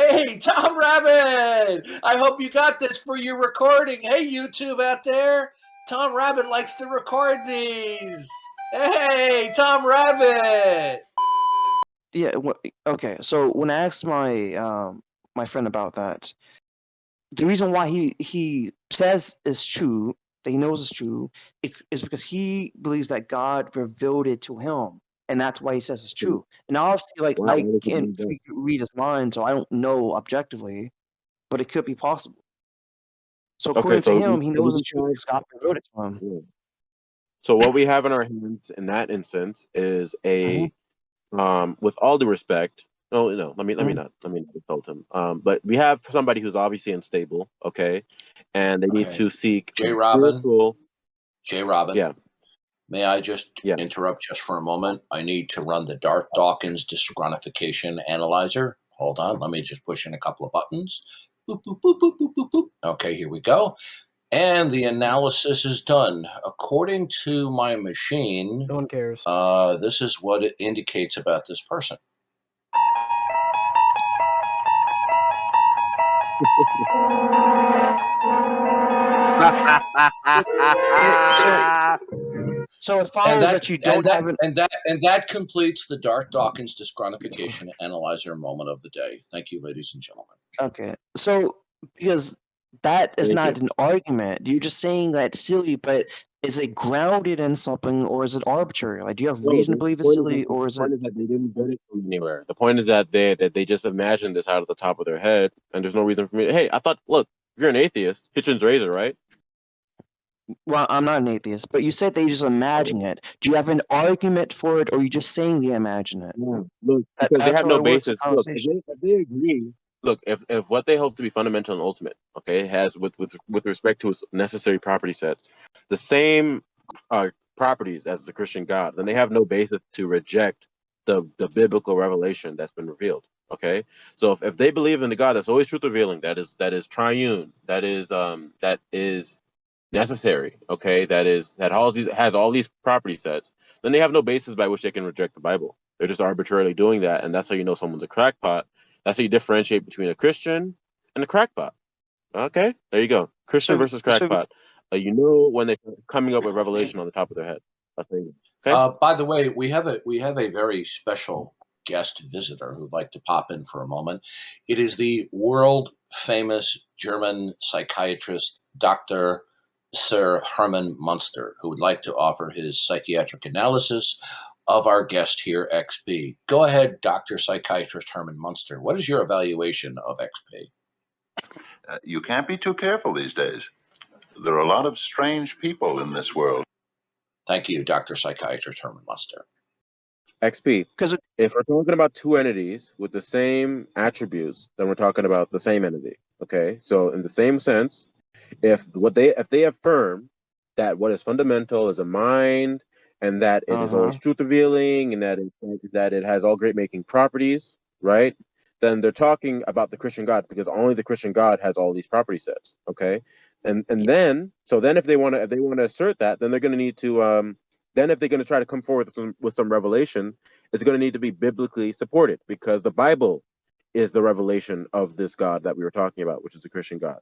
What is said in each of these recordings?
Hey, Tom Rabbit! I hope you got this for your recording. Hey, YouTube out there. Tom Rabbit likes to record these. Hey, Tom Rabbit! Yeah. Okay. So when I asked my friend about that, the reason why he says is true, that he knows is true, is because he believes that God revealed it to him, and that's why he says it's true. And obviously, like Why I does it can't mean that? read his mind, so I don't know objectively, but it could be possible. So Okay, according to him, he knows we it's true because God revealed it to him. yeah. So what we have in our hands in that instance is Mhm, with all due respect, no, let me mhm. not insult him. But we have somebody who's obviously unstable, okay, and they need Okay. to seek J. Robin, spiritual. yeah. Yeah, May I just yeah. interrupt just for a moment? I need to run the Darth Dawkins disgruntification analyzer. Hold on. Let me just push in a couple of buttons. Boop, boop, boop, boop, boop, boop, boop. Okay, here we go. And the analysis is done. According to my machine, No one cares. this is what it indicates about this person. So it And follows that that you and don't that have an. and that and that completes the Darth Dawkins disgruntification analyzer moment of the day. Thank you, ladies and gentlemen. Okay, so because that is Thank not you. an argument, you're just saying that it's silly, but is it grounded in something or is it arbitrary? Like, do you have No, reason to believe it's silly or is it? the point is that they didn't get it from anywhere. The point is that they just imagined this out of the top of their head, and there's no reason for me. Hey, I thought, look, if you're an atheist, Hitchens razor, right? Well, I'm not an atheist, but you said they just imagine it. Do you have an argument for it, or are you just saying they imagine it? Yeah. Look, because they That's have how no it works in basis. Look, conversation. if they agree, look, if what they hold to be fundamental and ultimate, okay, has with respect to its necessary property set, the same properties as the Christian God, then they have no basis to reject the biblical revelation that's been revealed. Okay, so if they believe in the God that's always truth revealing, that is triune, that is necessary, okay, has all these property sets, then they have no basis by which they can reject the Bible. They're just arbitrarily doing that, and that's how you know someone's a crackpot. That's how you differentiate between a Christian and a crackpot. Okay, there you go. Christian So, versus so crackpot. You know when they're coming up with revelation on the top of their head. That's how you know. Okay. By the way, we have a very special guest visitor who'd like to pop in for a moment. It is the world famous German psychiatrist, Dr. Sir Hermann Munster, who would like to offer his psychiatric analysis of our guest here, XP. Go ahead, Dr. Psychiatrist Hermann Munster. What is your evaluation of XP? You can't be too careful these days. There are a lot of strange people in this world. Thank you, Dr. Psychiatrist Hermann Munster. XP. because If we're talking about two entities with the same attributes, then we're talking about the same entity. Okay. So in the same sense, if they affirm that what is fundamental is a mind, and that it is always truth revealing, and that it has all great making properties, right? Then they're talking about the Christian God, because only the Christian God has all these property sets. Okay. And then if they want to assert that, then they're going to need to then if they're going to try to come forward with some revelation, it's going to need to be biblically supported, because the Bible is the revelation of this God that we were talking about, which is the Christian God.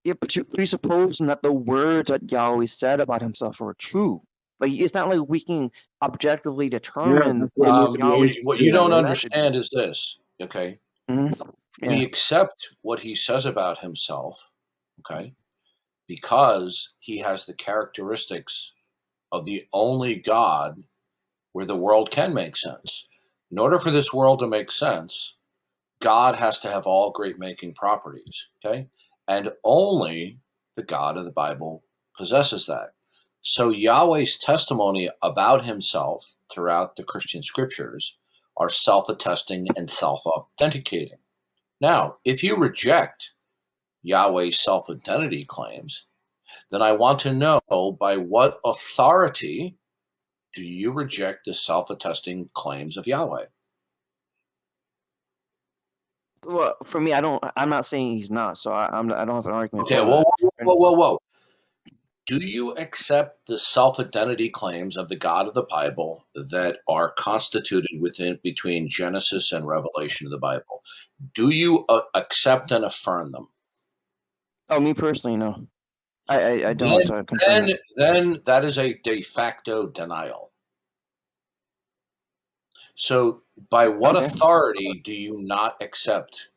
yeah, but you're presupposing that the words that Yahweh said about himself are true. Like, it's not like we can objectively determine That's what it needs to be. Yahweh's What you don't physical understand attributes. is this, okay? We Yeah. accept what he says about himself, okay, because he has the characteristics of the only God where the world can make sense. In order for this world to make sense, God has to have all great making properties, okay? And only the God of the Bible possesses that. So Yahweh's testimony about himself throughout the Christian scriptures are self attesting and self authenticating. Now, if you reject Yahweh's self identity claims, then I want to know by what authority do you reject the self attesting claims of Yahweh? Well, for me, I'm not saying he's not, so I don't have an argument Okay, for whoa, that. whoa, whoa, whoa, whoa. Do you accept the self-identity claims of the God of the Bible that are constituted between Genesis and Revelation of the Bible? Do you accept and affirm them? Oh, me personally, no. I don't Then, confirm it. then that is a de facto denial. So, by what Okay. authority do you not accept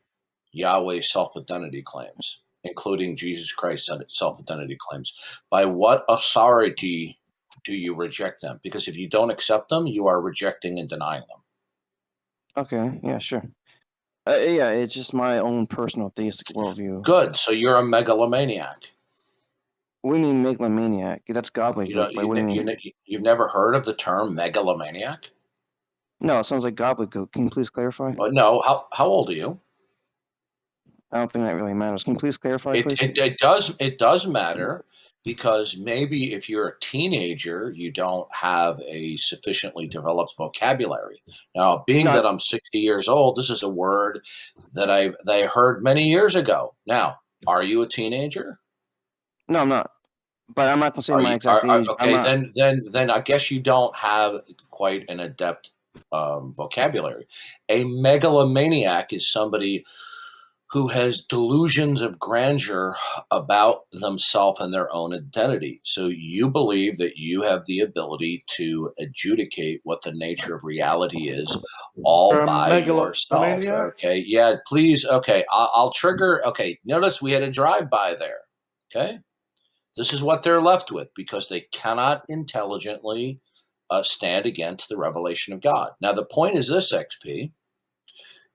Yahweh's self-identity claims, including Jesus Christ's self-identity claims? By what authority do you reject them? Because if you don't accept them, you are rejecting and denying them. Okay. Yeah. Sure. Yeah. It's just my own personal theistic worldview. Good. So you're a megalomaniac. What do you mean megalomaniac? That's gobbledygook. You know, Like, what do you mean? you've never heard of the term megalomaniac? No, it sounds like gobbledygook. Can you please clarify? No. How old are you? I don't think that really matters. Can you please clarify, please? It does matter, because maybe if you're a teenager, you don't have a sufficiently developed vocabulary. Now, being No. that I'm 60 years old, this is a word that I heard many years ago. Now, are you a teenager? No, I'm not. But I'm not gonna say Are my you exact age. I'm okay? not. Then I guess you don't have quite an adept vocabulary. A megalomaniac is somebody who has delusions of grandeur about themselves and their own identity. So you believe that you have the ability to adjudicate what the nature of reality is all by yourself. Megalomaniac? Okay. Yeah, please. Okay. I'll trigger. Okay. Notice we had a drive-by there. Okay. This is what they're left with because they cannot intelligently stand against the revelation of God. Now, the point is this, XP.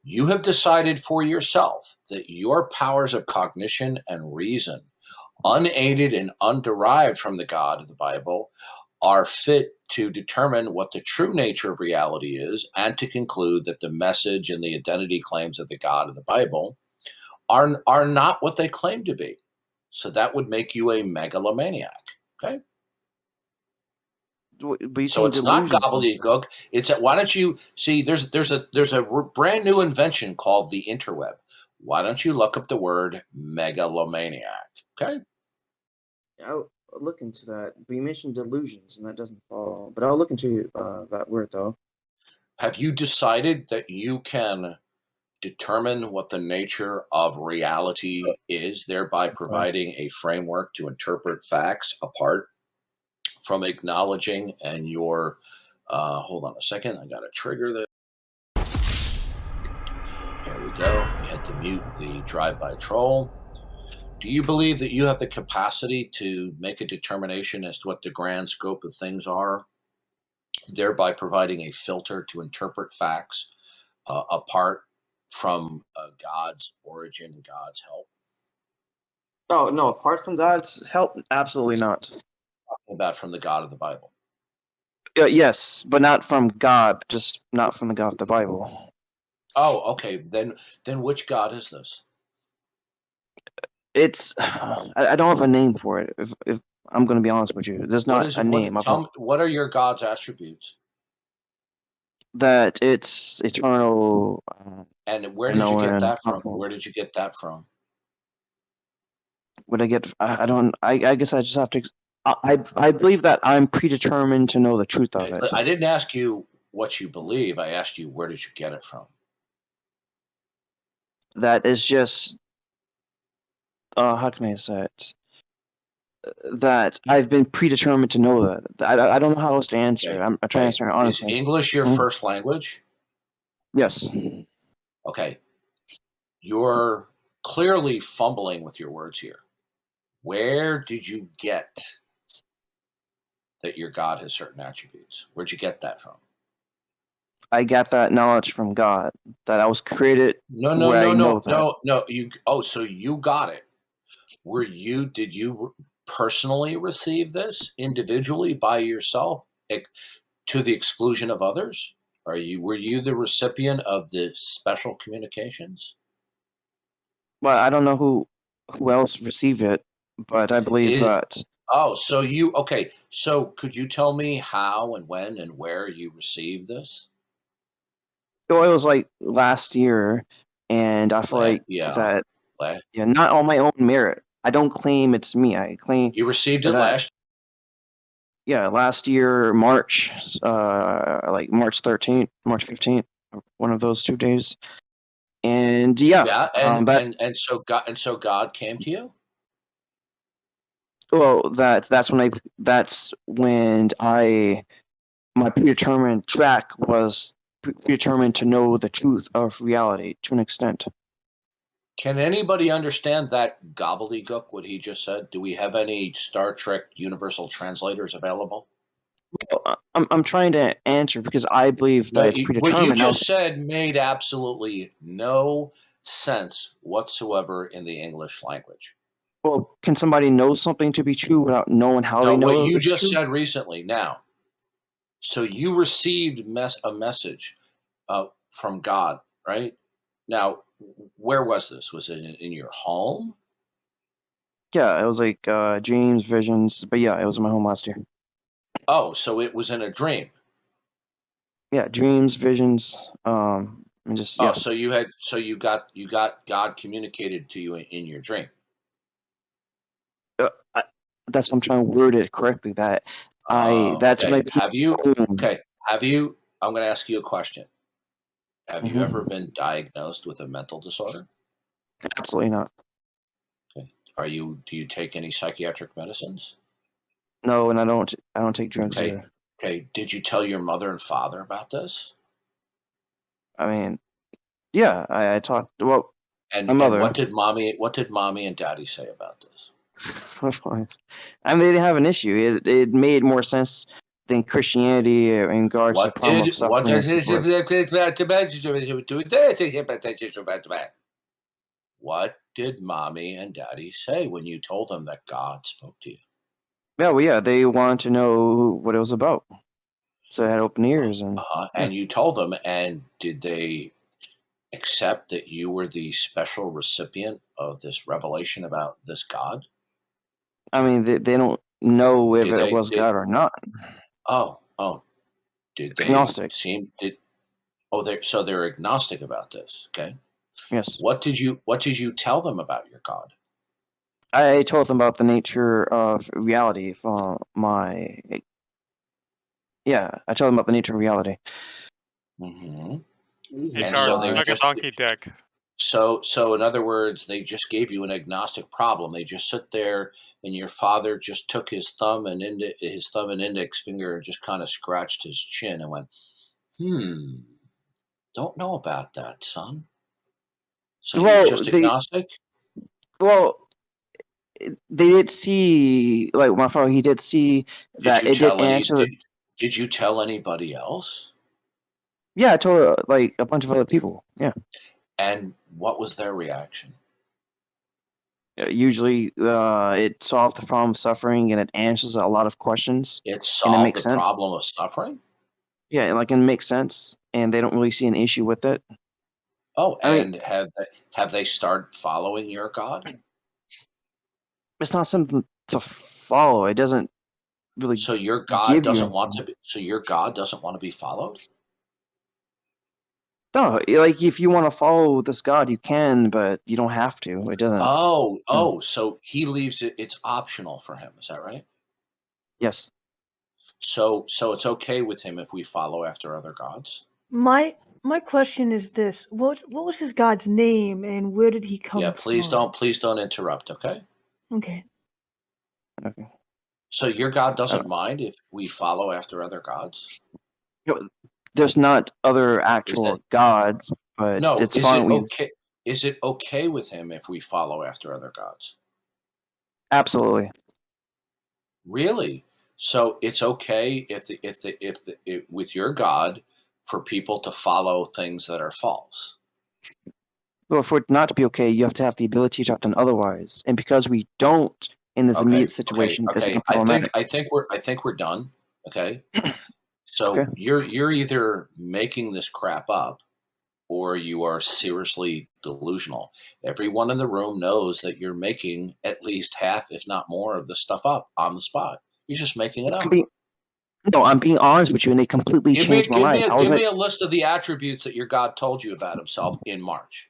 You have decided for yourself that your powers of cognition and reason, unaided and underived from the God of the Bible, are fit to determine what the true nature of reality is and to conclude that the message and the identity claims of the God of the Bible are not what they claim to be. So that would make you a megalomaniac. Okay. But you So saying it's not delusions? gobbledygook. It's why don't you see? There's a brand new invention called the interweb. Why don't you look up the word megalomaniac? Okay. I'll look into that. But you mentioned delusions, and that doesn't fall. But I'll look into that word though. Have you decided that you can determine what the nature of reality is, thereby providing a framework to interpret facts apart from acknowledging and your hold on a second, I got to trigger this. There we go. We had to mute the drive-by troll. Do you believe that you have the capacity to make a determination as to what the grand scope of things are, thereby providing a filter to interpret facts apart from God's origin and God's help? Oh no! Apart from God's help, absolutely not. About from the God of the Bible. Yes, but not from God. Just not from the God of the Bible. Oh, okay. Then which God is this? It's I don't have a name for it. If I'm going to be honest with you, there's not a name. What are your God's attributes? That it's eternal. And where did you get that from? Where did you get that from? What I get? I don't. I guess I just have to. I believe that I'm predetermined to know the truth of it. I didn't ask you what you believe. I asked you where did you get it from? That is just. How can I say it? That I've been predetermined to know that. I don't know how else to answer. Okay. I'm trying to answer it honestly. Is English your first language? Yes. Okay. You're clearly fumbling with your words here. Where did you get that your God has certain attributes? Where'd you get that from? I got that knowledge from God. That I was created. No. So you got it. Did you personally receive this individually by yourself to the exclusion of others? Were you the recipient of the special communications? Well, I don't know who else received it, but I believe that. Oh, so okay. So could you tell me how and when and where you received this? Well, it was like last year, and I feel like that. Yeah, not on my own merit. I don't claim it's me. I claim You received it that last year, March, like March 13th, March 15th, one of those 2 days. And Yeah, that's so God came to you. well, that's when my predetermined track was predetermined to know the truth of reality to an extent. Can anybody understand that gobbledygook? What he just said? Do we have any Star Trek Universal translators available? Well, I'm trying to answer because I believe that it's What you predetermined. just said made absolutely no sense whatsoever in the English language. Well, can somebody know something to be true without knowing how No, they what know you it's just true? said recently. Now, so you received a message from God, right? Now, where was this? Was it in your home? Yeah, it was like dreams, visions, but yeah, it was in my home last year. Oh, so it was in a dream. Yeah, dreams, visions, and just Oh, so you got God communicated to you in your dream. I, that's what I'm trying to word it correctly. That's when Okay. I Have you? I'm going to ask you a question. Have you ever Mhm. been diagnosed with a mental disorder? Absolutely not. Okay. Do you take any psychiatric medicines? No, and I don't take drugs Okay. either. Okay. Did you tell your mother and father about this? I mean, yeah, I talked. Well, my And mother. what did mommy and daddy say about this? I mean, they didn't have an issue. It made more sense than Christianity in regards to the problem of What suffering does and so this forth. what did mommy and daddy say when you told them that God spoke to you? Yeah, well, yeah, they wanted to know what it was about, so I had open ears, and yeah. And you told them, and did they accept that you were the special recipient of this revelation about this God? I mean, they don't know if Did it they was did God or not. oh did they Agnostic, seem did oh they're agnostic about this, okay? yes. What did you tell them about your God? I told them about the nature of reality. I told them about the nature of reality. Hmm. Hey, And Darth, so they suck a just donkey dick. so in other words, they just gave you an agnostic problem. They just sit there, and your father just took his thumb and index finger and just kind of scratched his chin and went, don't know about that, son. So he was Well, just agnostic. well, they did see, like my father. He did see Did that you it did tell answer. did you tell anybody else? Yeah, I told like a bunch of other people. Yeah, And what was their reaction? usually it solved the problem of suffering and it answers a lot of questions It and it solved makes the sense. problem of suffering? Yeah, like it makes sense and they don't really see an issue with it. Oh, I mean, and have they started following your God? it's not something to follow. It doesn't really So your God give you doesn't want anything. to be so your God doesn't want to be followed? No, like if you want to follow this God, you can, but you don't have to. It doesn't. No. So he leaves it's optional for him, is that right? Yes. So it's okay with him if we follow after other gods? My my question is this: what was his God's name, and where did he Yeah, come from? please don't interrupt, okay? Okay. Okay. So your God Uh, doesn't mind if we follow after other gods? you know, there's not other Is it actual gods, but no, it's fine. is it okay with him if we follow after other gods? Absolutely. Really? So it's okay with your God for people to follow things that are false. Well, for it not to be okay, you have to have the ability to have done otherwise. And because we don't in this immediate situation, it's Okay. become problematic. I think we're done. Okay. Okay. So you're either making this crap up or you are seriously delusional. Everyone in the room knows that you're making at least half, if not more, of the stuff up on the spot. You're just making it I'm up. being, no, I'm being honest with you, and they completely changed my life. Give me a list of the attributes that your God told you about himself in March.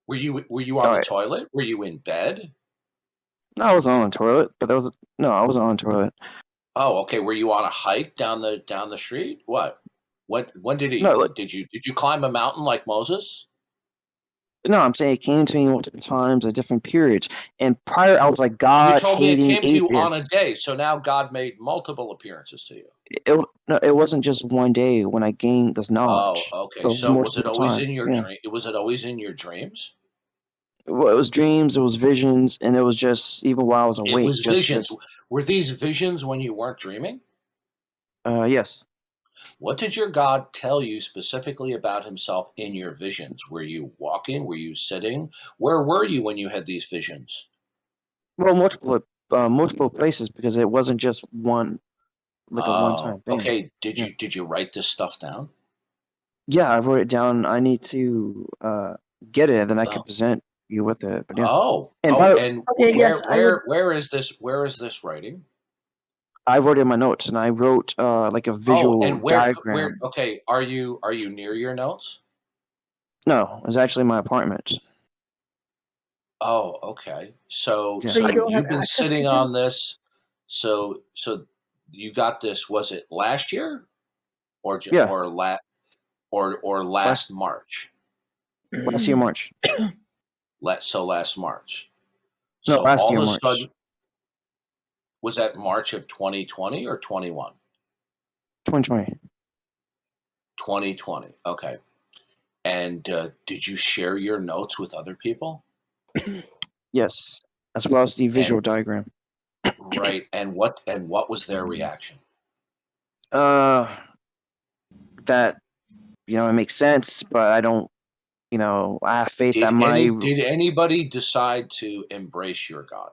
Were you on All the right. toilet? Were you in bed? No, I wasn't on the toilet, but there was no, I wasn't on the toilet. Oh, okay. Were you on a hike down the street? What? When did No, like did you climb a mountain like Moses? no, I'm saying it came to me multiple times at different periods. And prior, I was like You God told me it hating came to you on a atheist. day, so now God made multiple appearances to you. No, it wasn't just one day when I gained this Oh, knowledge. It okay. was So was it multiple always in times. your Yeah. dream? Was it always in your dreams? Well, it was dreams, it was visions, and it was just even while I was It awake, was just visions. this. Were these visions when you weren't dreaming? Yes. What did your God tell you specifically about himself in your visions? Were you walking? Were you sitting? Where were you when you had these visions? Well, multiple places because it wasn't just one, like a Oh, one-time thing. okay. Yeah. Did you write this stuff down? Yeah, I wrote it down. I need to get it, and then I can Oh, present you with it. But yeah. And oh, by and Okay, yes, I would. where is this writing? I wrote it in my notes, and I wrote like a Oh, visual and where diagram. okay, are you near your notes? No, it was actually my apartment. Oh, okay. So Yeah. So you don't have you've been access to sitting them? on this. So you got this. Was it last year Yeah, or last last March? last year March. Last March. No, So last all year of a March. sudden, was that March of 2020 or 21? 2020. 2020. Okay. And did you share your notes with other people? Yes, as well as the And visual diagram. right. And what was their reaction? Uh, that it makes sense, but I don't. I have faith that my Did anybody decide to embrace your God?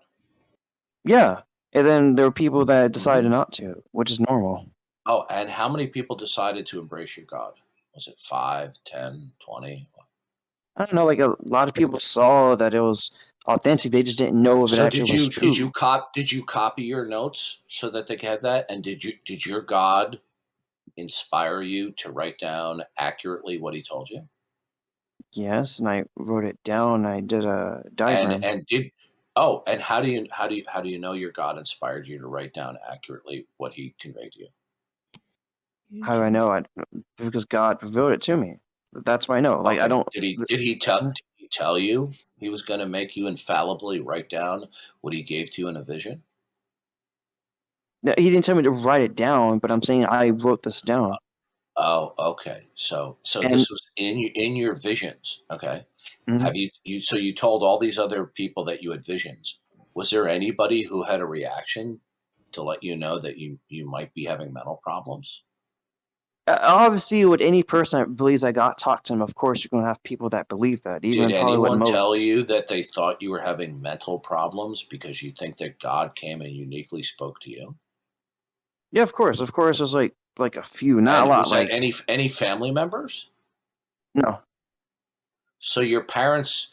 yeah. And then there were people that Hmm. decided not to, which is normal. Oh, and how many people decided to embrace your God? Was it 5, 10, 20? I don't know. Like a lot of people saw that it was authentic. They just didn't know if it So actually was true. did you copy your notes so that they could have that? And did your God inspire you to write down accurately what he told you? Yes, and I wrote it down. I did a And diagram. did and how do you know your God inspired you to write down accurately what he conveyed to you? How do I know? Because God revealed it to me. That's why I know. Like I Okay. don't. Did he tell you he was going to make you infallibly write down what he gave to you in a vision? No, he didn't tell me to write it down, but I'm saying I wrote this down. Oh, okay. So And this was in your visions. Okay. mhm. Have so you told all these other people that you had visions. Was there anybody who had a reaction to let you know that you might be having mental problems? Obviously, with any person that believes that God talked to him, of course, you're going to have people that believe that, Did even probably with anyone tell Moses. you that they thought you were having mental problems because you think that God came and uniquely spoke to you? Yeah, of course. Of course, there's like a few, not a And lot. was that Like any family members? no, So your parents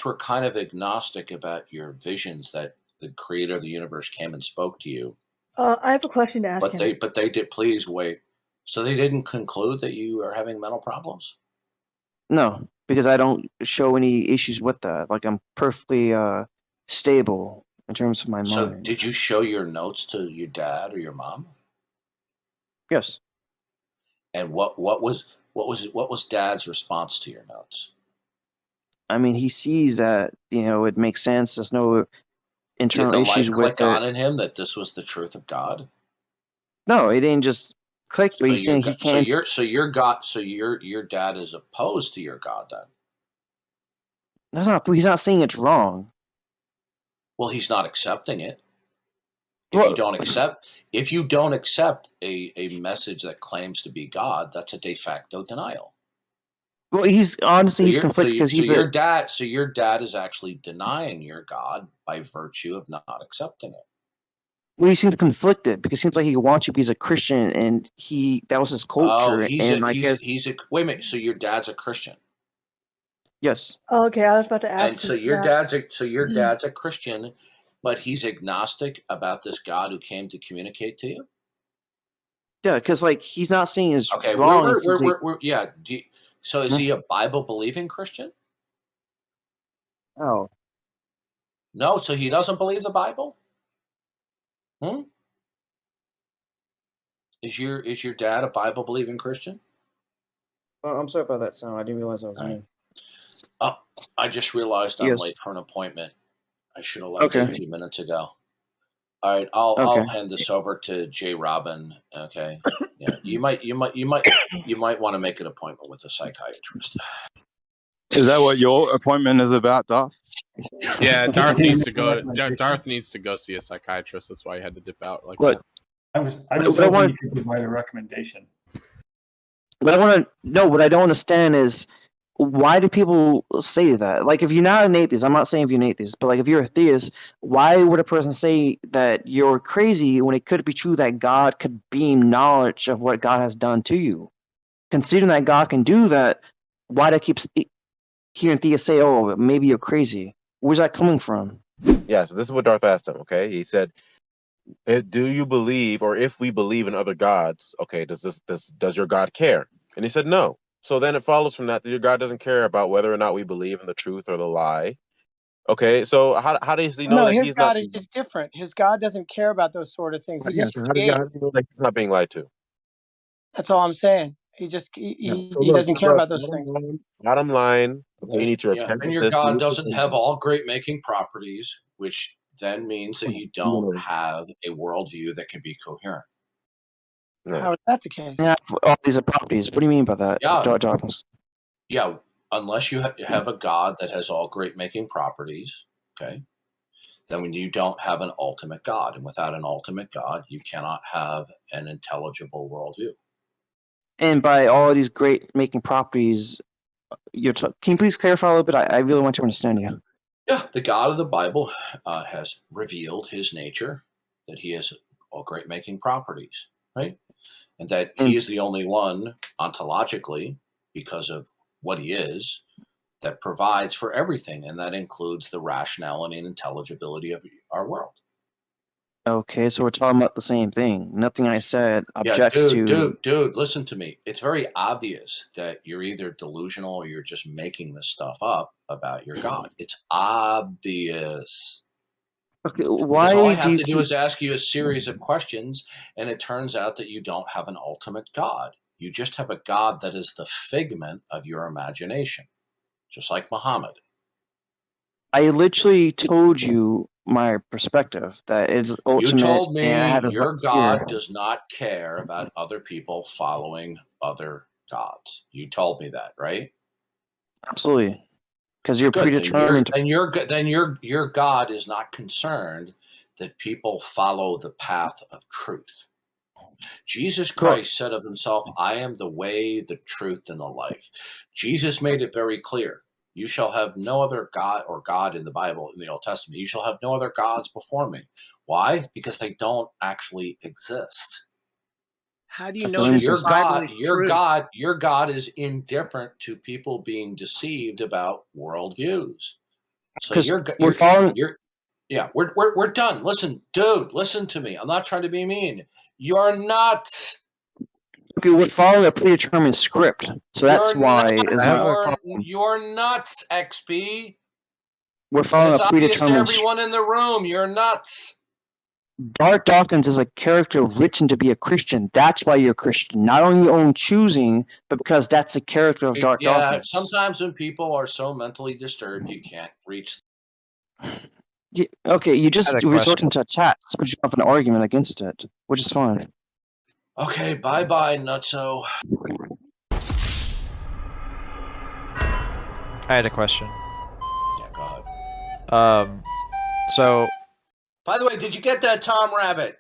were kind of agnostic about your visions that the creator of the universe came and spoke to you, I have a question to ask him. but they did please wait. So they didn't conclude that you are having mental problems? no, because I don't show any issues with that. Like I'm perfectly stable in terms of my So mind. did you show your notes to your dad or your mom? Yes, And what was dad's response to your notes? I mean he sees that it makes sense. There's no Did internal the issues light with click it. on in him that this was the truth of God? No, it didn't just click. But So he's saying he can't. your dad is opposed to your God then. That's not. He's not saying it's wrong. Well, he's not accepting it. Well, If you don't accept a message that claims to be God, that's a de facto denial. well, he's honestly he's conflicted because he's a. So your dad is actually denying your God by virtue of not accepting it. Well, he seems conflicted because it seems like he wants you to be a Christian, and that was his Oh, culture, and I guess he's a wait a minute. So your dad's a Christian, yes, Oh, okay, I was about to and ask you that. so your dad's a Christian, but he's agnostic about this God who came to communicate to you. yeah, because like he's not saying it's Okay, wrong. It seems like yeah. So is he a Bible believing Christian? oh No, so he doesn't believe the Bible? Hmm? Is your dad a Bible believing Christian? Oh, I'm sorry about that sound. I didn't realize I was All right. me. Oh, I just realized I'm Yes. late for an appointment. I should have left Okay. 18 minutes ago. All right, I'll Okay. hand this over to J. Robin. Okay, yeah, you might want to make an appointment with a psychiatrist. Is that what your appointment is about, Darth? Yeah, Darth needs to go. Darth needs to go see a psychiatrist. That's why he had to dip out like What? that. I was What just I hoping want- you could provide a recommendation. What I want to know, what I don't understand is why do people say that? Like, if you're not an atheist, I'm not saying if you're an atheist, but like if you're a theist, why would a person say that you're crazy when it could be true that God could beam knowledge of what God has done to you? Considering that God can do that, why do I keep hearing theists say, "Oh, maybe you're crazy"? Where's that coming from? Yeah, so this is what Darth asked him, okay? He said, do you believe, or if we believe in other gods, okay, does your God care? And he said no. So then it follows from that your God doesn't care about whether or not we believe in the truth or the lie. Okay, so how does he know No, that his he's God not? is just different. His God doesn't care about those sort of things. He Yeah, just so how does creates. he know that he's not being lied to? That's all I'm saying. He just Yeah. he, So he look, doesn't care about those things. Bottom line, okay, you need to Yeah, repent. and of your this. God doesn't have all great making properties, which then means that you don't have a worldview that can be coherent. No. How is that the case? Yeah, all these are properties. What do you mean by that, Yeah. Dawkins? Yeah, unless you have a God that has all great making properties, okay, then when you don't have an ultimate God. And without an ultimate God, you cannot have an intelligible worldview. And by all these great making properties, can you please clarify a little bit? I really want to understand you. Yeah, the God of the Bible has revealed his nature, that he has all great making properties, right? And that he is the only one ontologically, because of what he is, that provides for everything. And that includes the rationality and intelligibility of our world. Okay, so we're talking about the same thing. Nothing I said objects Yeah, to. dude, listen to me. It's very obvious that you're either delusional or you're just making this stuff up about your God. It's obvious. Okay, Because why all I do have you to do keep? is ask you a series of questions, and it turns out that you don't have an ultimate God. You just have a God that is the figment of your imagination, just like Muhammad. I literally told you my perspective that it's ultimate. You told me and I had your a God does not care about other people following other gods. You told me that, right? Absolutely, because you're Good. predetermined. Then your God is not concerned that people follow the path of truth. Jesus Christ said of himself, "I am the way, the truth, and the life." Jesus made it very clear. You shall have no other God, or God in the Bible, in the Old Testament. You shall have no other gods before me. Why? Because they don't actually exist. How do you know So that your the Bible God, is true? your God is indifferent to people being deceived about worldviews. So we're following. we're done. Listen, dude, listen to me. I'm not trying to be mean. You're nuts. Okay, we're following a predetermined script, so that's why it's not a problem. You're nuts, XP. We're And following it's a obvious to predetermined. everyone in the room. You're nuts. Darth Dawkins is a character written to be a Christian. That's why you're a Christian, not on your own choosing, but because that's the character of Darth Dawkins. Sometimes when people are so mentally disturbed, you can't reach. Okay, you just I had a resorting to attacks, which you have an argument against it, which is fine. Okay, bye-bye, nutso. I had a question. Yeah, go ahead. So By the way, did you get that Tom Rabbit?